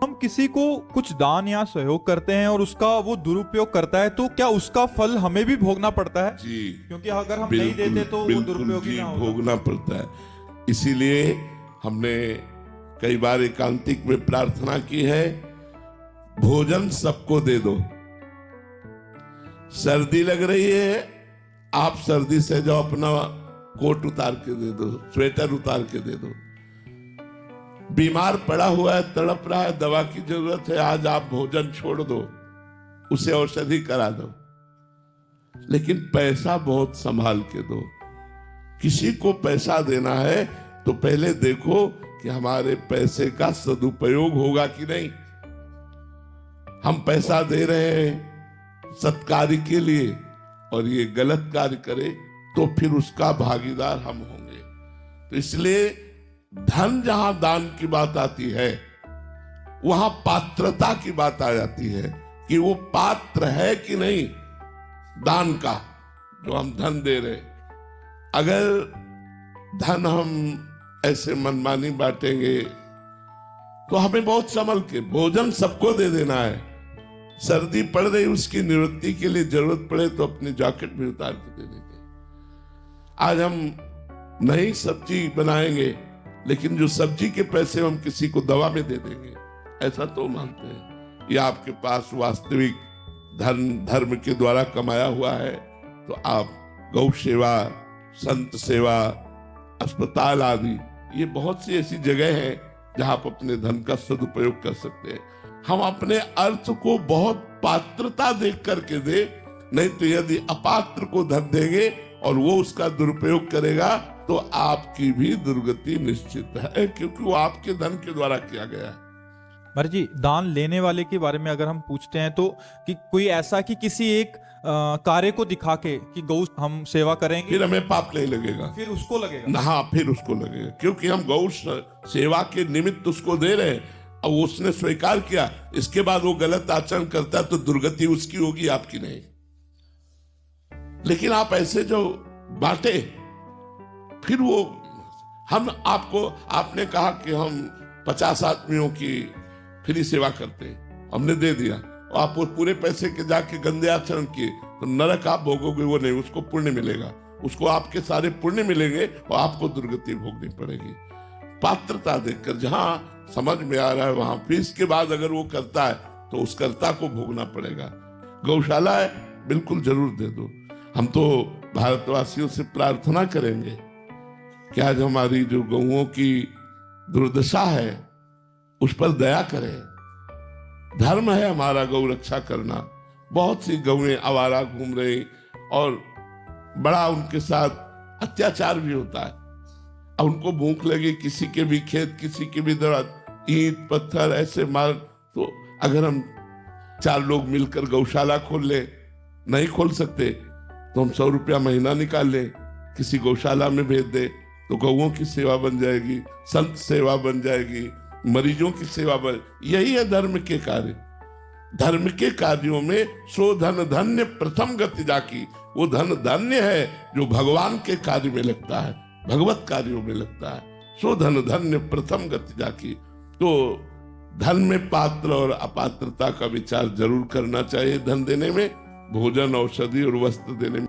हम किसी को कुछ दान या सहयोग करते हैं और उसका वो दुरुपयोग करता है, तो क्या उसका फल हमें भी भोगना पड़ता है? जी, क्योंकि अगर हम नहीं देते तो वो बिल्कुल दुरुपयोगी जी, ना होगा। भोगना पड़ता है। इसीलिए हमने कई बार एकांतिक में प्रार्थना की है, भोजन सबको दे दो। सर्दी लग रही है, आप सर्दी से जाओ, अपना कोट उतार के दे दो, स्वेटर उतार के दे दो। बीमार पड़ा हुआ है, तड़प रहा है, दवा की जरूरत है, आज आप भोजन छोड़ दो, उसे औषधि करा दो। लेकिन पैसा बहुत संभाल के दो। किसी को पैसा देना है तो पहले देखो कि हमारे पैसे का सदुपयोग होगा कि नहीं। हम पैसा दे रहे हैं सत्कार्य के लिए और ये गलत कार्य करे तो फिर उसका भागीदार हम होंगे। तो इसलिए धन जहां दान की बात आती है, वहां पात्रता की बात आ जाती है कि वो पात्र है कि नहीं दान का, जो हम धन दे रहे। अगर धन हम ऐसे मनमानी बांटेंगे तो हमें बहुत संभल के भोजन सबको दे देना है। सर्दी पड़ रही, उसकी निवृत्ति के लिए जरूरत पड़े तो अपनी जैकेट भी उतार के दे देंगे। आज हम नई सब्जी बनाएंगे, लेकिन जो सब्जी के पैसे हम किसी को दवा में दे देंगे, ऐसा तो मानते हैं। ये आपके पास वास्तविक धन धर्म के द्वारा कमाया हुआ है तो आप गौ सेवा, संत सेवा, अस्पताल आदि, ये बहुत सी ऐसी जगह है जहां आप अपने धन का सदुपयोग कर सकते हैं। हम अपने अर्थ को बहुत पात्रता देख करके दे, नहीं तो यदि अपात्र को धन देंगे और वो उसका दुरुपयोग करेगा तो आपकी भी दुर्गति निश्चित है, क्योंकि वो आपके धन के द्वारा किया गया है। महाराज जी, दान लेने वाले के बारे में अगर हम पूछते हैं तो कि कोई ऐसा कि किसी एक कार्य को दिखा के कि गौ हम सेवा करेंगे, फिर हमें पाप नहीं लगेगा, फिर उसको लगेगा। हाँ, फिर उसको लगेगा, क्योंकि हम गौ सेवा के निमित्त उसको दे रहे हैं। अब उसने स्वीकार किया, इसके बाद वो गलत आचरण करता है तो दुर्गति उसकी होगी, आपकी नहीं। लेकिन आप ऐसे जो बांटे, फिर वो हम आपको, आपने कहा कि हम 50 आदमियों की फ्री सेवा करते हैं, हमने दे दिया और आप वो पूरे पैसे के जाके गंदे आचरण किए तो नरक आप भोगोगे, वो नहीं, उसको पुण्य मिलेगा, उसको आपके सारे पुण्य मिलेंगे और आपको दुर्गति भोगनी पड़ेगी। पात्रता देखकर जहां समझ में आ रहा है वहां, फिर इसके बाद अगर वो करता है तो उस कर्ता को भोगना पड़ेगा। गौशाला है, बिल्कुल जरूर दे दो। हम तो भारतवासियों से प्रार्थना करेंगे कि आज हमारी जो गौओं की दुर्दशा है उस पर दया करें। धर्म है हमारा गौ रक्षा करना। बहुत सी गौएं आवारा घूम रही और बड़ा उनके साथ अत्याचार भी होता है। अब उनको भूख लगी, किसी के भी खेत, किसी के भी दरख्त, ईंट पत्थर ऐसे मार, तो अगर हम 4 लोग मिलकर गौशाला खोल ले, नहीं खोल सकते तो हम 100 रुपया महीना निकाल ले, किसी गौशाला में भेज दे तो गौओं की सेवा बन जाएगी, संत सेवा बन जाएगी, मरीजों की सेवा बन। यही है धर्म के कार्य। धर्म के कार्यों में सो धन धन्य प्रथम गति जाकी, वो धन धन्य है जो भगवान के कार्य में लगता है, भगवत कार्यों में लगता है। सो धन धन्य प्रथम गति जाकी। तो धन में पात्र और अपात्रता का विचार जरूर करना चाहिए। धन देने में, भोजन, औषधि और वस्त्र देने में